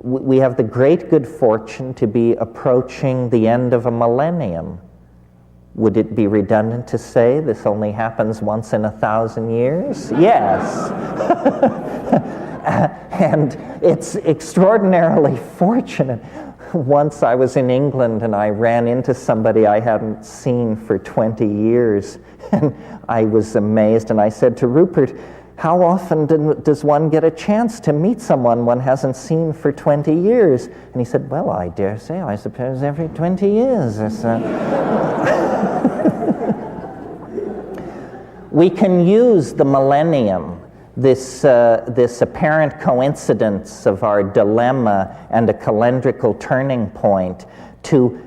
we have the great good fortune to be approaching the end of a millennium. Would it be redundant to say this only happens once in 1,000 years? Yes. And it's extraordinarily fortunate. Once I was in England and I ran into somebody I hadn't seen for 20 years, and I was amazed, and I said to Rupert, how often does one get a chance to meet someone one hasn't seen for 20 years? And he said, well, I dare say, I suppose every 20 years or so. We can use the millennium, this apparent coincidence of our dilemma and a calendrical turning point, to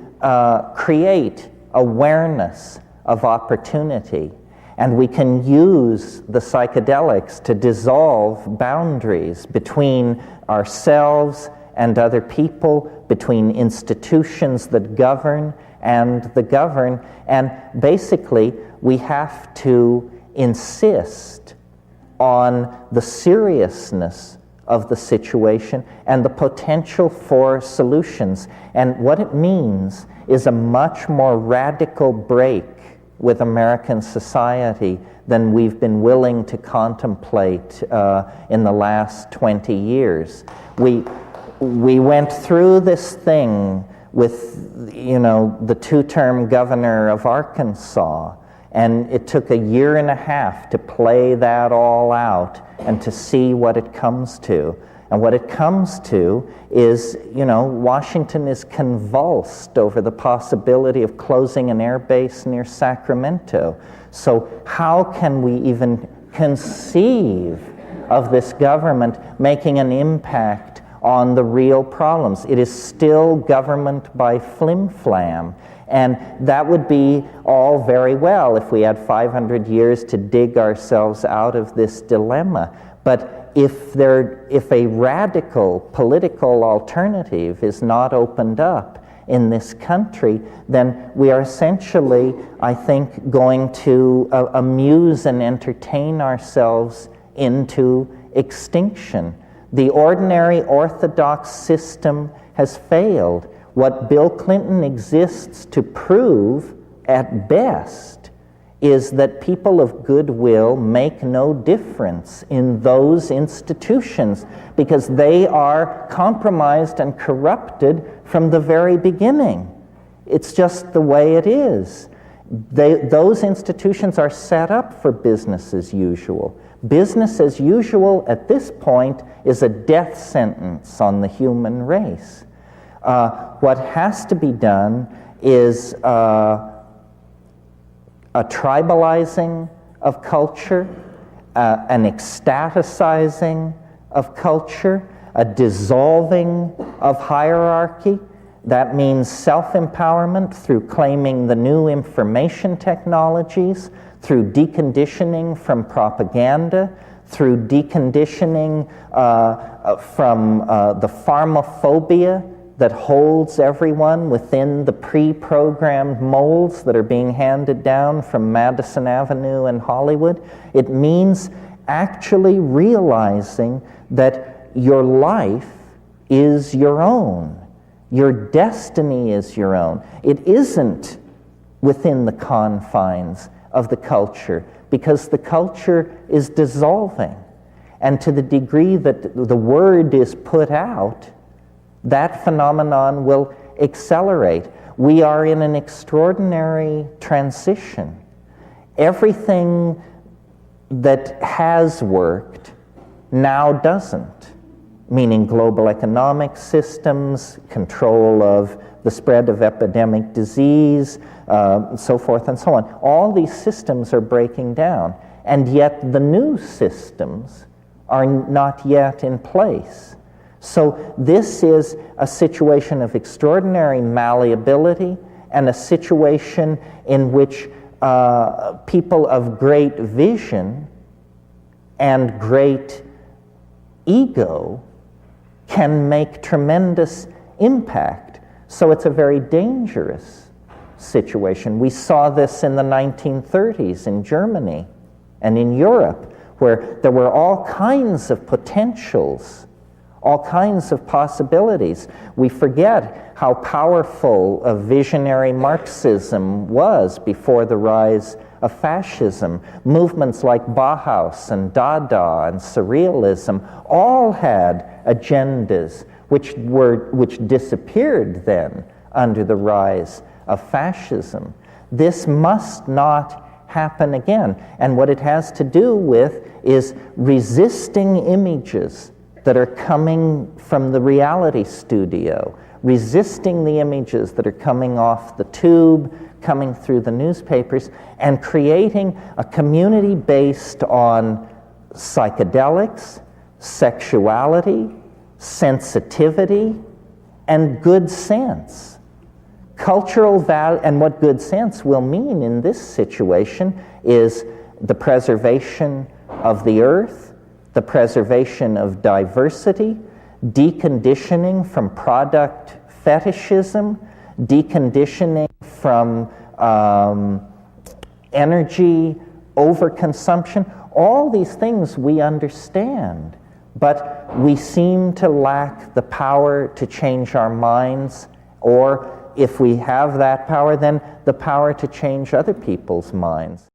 create awareness of opportunity. And we can use the psychedelics to dissolve boundaries between ourselves and other people, between institutions that govern and the governed. And basically, we have to insist on the seriousness of the situation and the potential for solutions. And what it means is a much more radical break with American society than we've been willing to contemplate in the last 20 years. We went through this thing with, the two-term governor of Arkansas, and it took 1.5 years to play that all out and to see what it comes to. And what it comes to is, Washington is convulsed over the possibility of closing an air base near Sacramento. So how can we even conceive of this government making an impact on the real problems? It is still government by flim-flam. And that would be all very well if we had 500 years to dig ourselves out of this dilemma. But if a radical political alternative is not opened up in this country, then we are essentially, I think, going to amuse and entertain ourselves into extinction. The ordinary orthodox system has failed. What Bill Clinton exists to prove, at best, is that people of goodwill make no difference in those institutions because they are compromised and corrupted from the very beginning. It's just the way it is. Those institutions are set up for business as usual. Business as usual at this point is a death sentence on the human race. What has to be done is a tribalizing of culture, an ecstaticizing of culture, a dissolving of hierarchy. That means self-empowerment through claiming the new information technologies, through deconditioning from propaganda, through deconditioning from the pharmaphobia that holds everyone within the pre-programmed molds that are being handed down from Madison Avenue and Hollywood. It means actually realizing that your life is your own. Your destiny is your own. It isn't within the confines of the culture because the culture is dissolving. And to the degree that the word is put out, that phenomenon will accelerate. We are in an extraordinary transition. Everything that has worked now doesn't, meaning global economic systems, control of the spread of epidemic disease, so forth and so on. All these systems are breaking down, and yet the new systems are not yet in place. So this is a situation of extraordinary malleability and a situation in which people of great vision and great ego can make tremendous impact. So it's a very dangerous situation. We saw this in the 1930s in Germany and in Europe, where there were all kinds of potentials all kinds of possibilities. We forget how powerful a visionary Marxism was before the rise of fascism. Movements like Bauhaus and Dada and Surrealism all had agendas which disappeared then under the rise of fascism. This must not happen again. And what it has to do with is resisting images that are coming from the reality studio, resisting the images that are coming off the tube, coming through the newspapers, and creating a community based on psychedelics, sexuality, sensitivity, and good sense. Cultural value, and what good sense will mean in this situation is the preservation of the earth, the preservation of diversity, deconditioning from product fetishism, deconditioning from energy overconsumption. All these things we understand, but we seem to lack the power to change our minds, or if we have that power, then the power to change other people's minds.